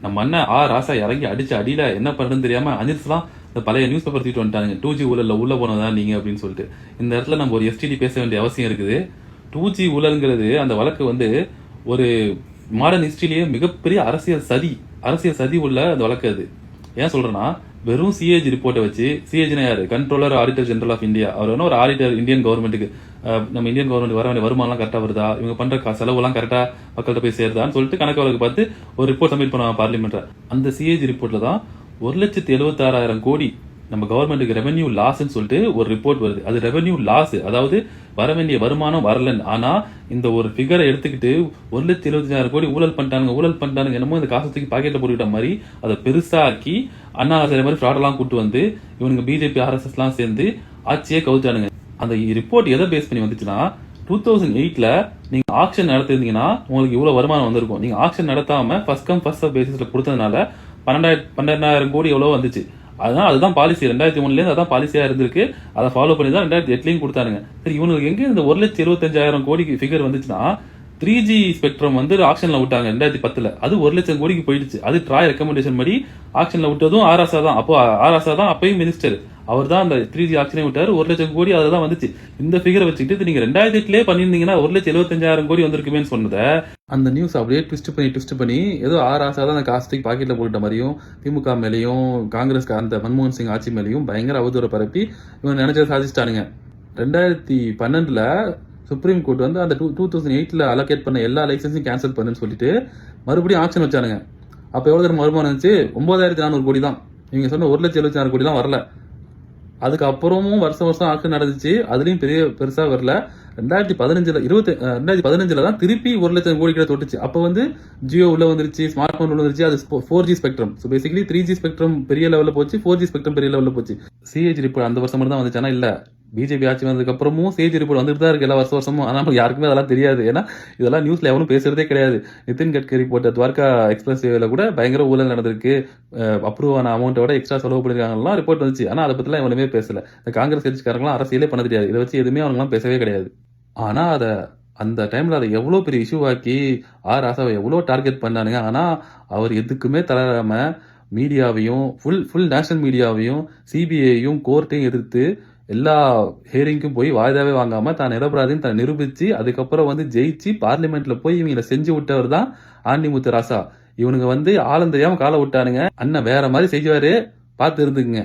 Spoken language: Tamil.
நம்ம அண்ணன் ராசா இறங்கி அடிச்ச அடியில என்ன பண்றதுன்னு தெரியாம அனில்ஸ்லாம் இந்த பழைய நியூஸ் பேப்பர் தூக்கிட்டு வந்துட்டாங்க. 2G ஊழல்ல உள்ள போனதா நீங்க அப்படின்னு சொல்லிட்டு. இந்த இடத்துல நம்ம ஒரு எஸ்டிடி பேச வேண்டிய அவசியம் இருக்குது. 2G ஊழல்ங்கிறது அந்த வழக்கு வந்து ஒரு மாடர்ன் ஹிஸ்டரியிலேயே மிகப்பெரிய அரசியல் சதி உள்ள அந்த வழக்கு. அது ஏன் சொல்றேன்னா, வெறும் சிஏஜி ரிப்போர்ட்டை வச்சு, சிஏஜினா யாரு, controller auditor general of India, அவர் வந்து ஒரு ஆடிட்டர் இந்தியன் கவர்மெண்ட்டுக்கு, நம்ம இந்தியன் கவர்மெண்ட் வர வேண்டிய வருமானம் கரெக்டா வருதா, இவங்க பண்ற செலவுலாம் கரெக்டா மக்கள்கிட்ட போய் சேருதான்னு சொல்லிட்டு கணக்கு வழக்கு பார்த்து ஒரு ரிப்போர்ட் சப்மிட் பண்ணுவாங்க பார்லிமெண்ட்ல. அந்த சிஏஜி ரிப்போர்ட்ல தான் 1,76,000 கோடி நம்ம கவர்மெண்ட்டுக்கு ரெவென்யூ லாஸ்ன்னு சொல்லிட்டு ஒரு ரிப்போர்ட் வருது. அது ரெவென்யூ லாஸ், அதாவது வர வேண்டிய வருமானம் வரலன்னு. ஆனா இந்த ஒரு ஃபிகரை எடுத்துக்கிட்டு 1,75,000 கோடி ஊழல் பண்ணிட்டானுங்க என்னமோ இந்த காசு தூக்கி பாக்கெட்ல போட்டுக்கிட்ட மாதிரி அதை பெருசாக்கி அண்ணா ஆசிரியர் மாதிரி ஃப்ராடெல்லாம் கூட்டு வந்து இவனுக்கு பிஜேபி RSS எல்லாம் சேர்ந்து ஆட்சியே கவுத்தானுங்க. அந்த ரிப்போர்ட் எதை பேஸ் பண்ணி வந்துச்சுன்னா, 2008ல நீங்க ஆக்ஷன் நடத்திருந்தீங்கன்னா உங்களுக்கு இவ்வளவு வருமானம் வந்திருக்கும். நீங்க ஆக்ஷன் நடத்தாம ஃபர்ஸ்ட் கம் ஃபர்ஸ்ட் சர்வ் பேசிஸ்ல கொடுத்ததுனால 12,000 கோடி எவ்வளவு வந்துச்சு. அதுதான் பாலிசி. 2001ல அதான் பாலிசியா இருந்திருக்கு. அதை ஃபாலோ பண்ணி தான் 2008லயும் கொடுத்தானுங்க. சரி, இவங்களுக்கு எங்க இந்த 1,75,000 கோடிக்கு ஃபிகர் வந்துச்சுன்னா, 3G ஸ்பெக்ட்ரம் வந்து ஆக்ஷன்ல விட்டாங்க 2010ல. அது 1,00,000 கோடிக்கு போயிடுச்சு. அது ட்ராய் ரெக்கமெண்டேஷன் படி ஆக்ஷன்ல விட்டதும் ஆராசா தான். அப்போ ஆராசா தான் அப்பயும் மினிஸ்டர். அவர் தான் அந்த 3G ஆக்ஷனே விட்டாரு. 1,00,000 கோடி அதுதான் வந்துச்சு. இந்த ஃபிகரை வச்சுக்கிட்டு நீங்க 2008லயே பண்ணிருந்தீங்கன்னா 1,75,000 கோடி வந்திருக்குமே சொன்னதை அந்த நியூஸ் அப்படியே ட்விஸ்ட் பண்ணி ஏதோ ஆராசா தான் அந்த காஸ்டிக் பாக்கெட்ல போட்ட மாதிரியும், திமுக மேலையும் காங்கிரஸ் அந்த மன்மோகன் சிங் ஆட்சி மேலையும் பயங்கர அவதூற பரப்பி இவங்க நினைச்சதை சாதிச்சிட்டானுங்க. 2012ல சுப்ரீம் கோர்ட் வந்து அந்த 2008ல அலோகேட் பண்ண எல்லா லைசன்ஸையும் கேன்சல் பண்ணுன்னு சொல்லிட்டு மறுபடியும் ஆக்ஷன் வச்சானுங்க. அப்ப எவ்வளவு வருமானம் இருந்துச்சு? 9,400 கோடி தான். இவங்க சொன்ன 1,76,000 கோடி தான் வரல. அதுக்கப்புறமும் வருஷம் ஆக்ஷன் நடந்துச்சு. அதுலயும் பெருசா வரல. 2015ல தான் திருப்பி 1,00,000 கோடி கிட்ட தொட்டுச்சு. அப்ப வந்து ஜியோ உள்ள வந்துருச்சு, ஸ்மார்ட் போன் உள்ள வந்துருச்சு. அது 4G spectrum. So basically 3G spectrum பெரிய லெவல்ல போச்சு, 4G ஸ்பெக்ட்ரம் பெரிய லெவல்ல போச்சு. சிஏஜி ரிப்போர்ட் அந்த வருஷம் மட்டும் தான் வந்துச்சு. ஆனா இல்ல, பிஜேபி ஆட்சி வந்ததுக்கு அப்புறமும் சிஏஜி ரிப்போர்ட் வந்துட்டு தான் இருக்கு எல்லா வருஷமும். ஆனால் யாருக்குமே அதெல்லாம் தெரியாது. ஏன்னா இதெல்லாம் நியூஸ்ல எவனும் பேசுறதே கிடையாது. நிதின் கட்கரி போட்ட துவாரகா எக்ஸ்பிரஸ் வேல கூட பயங்கர ஊழல் நடந்திருக்கு, அப்ரூவ் ஆன அமௌண்ட்டோட எக்ஸ்ட்ரா செலவு பண்ணிருக்காங்கலாம் ரிப்போர்ட் வந்துச்சு. ஆனா அதை பத்திலாம் எவனுமே பேசல. இந்த காங்கிரஸ் கட்சிக்காரங்களாம் அரசியலே பண்ண தெரியாது. இதை வச்சு எதுவுமே அவங்களாம் பேசவே கிடையாது. ஆனா அந்த டைம்ல அதை எவ்வளவு பெரிய இஷ்யூ ஆக்கி ராசாவை எவ்வளவு டார்கெட் பண்ணானுங்க. ஆனா அவர் எதுக்குமே தளராம மீடியாவையும் ஃபுல் நேஷனல் மீடியாவையும் சிபிஐயும் கோர்ட்டையும் எதிர்த்து எல்லா ஹியரிங்க்கும் போய் வாய்தாவே வாங்காம தான் நிரபராதின்னு தான் நிரூபிச்சு அதுக்கப்புறம் வந்து ஜெயிச்சு பார்லிமெண்ட்ல போய் இவங்களை செஞ்சு விட்டவர் தான் ஆண்டிமுத்து ராசா. இவனுங்க வந்து ஆழம் தெரியாம காலை விட்டானுங்க. அண்ணன் வேற மாதிரி செய்வாரு, பார்த்து இருந்துக்குங்க.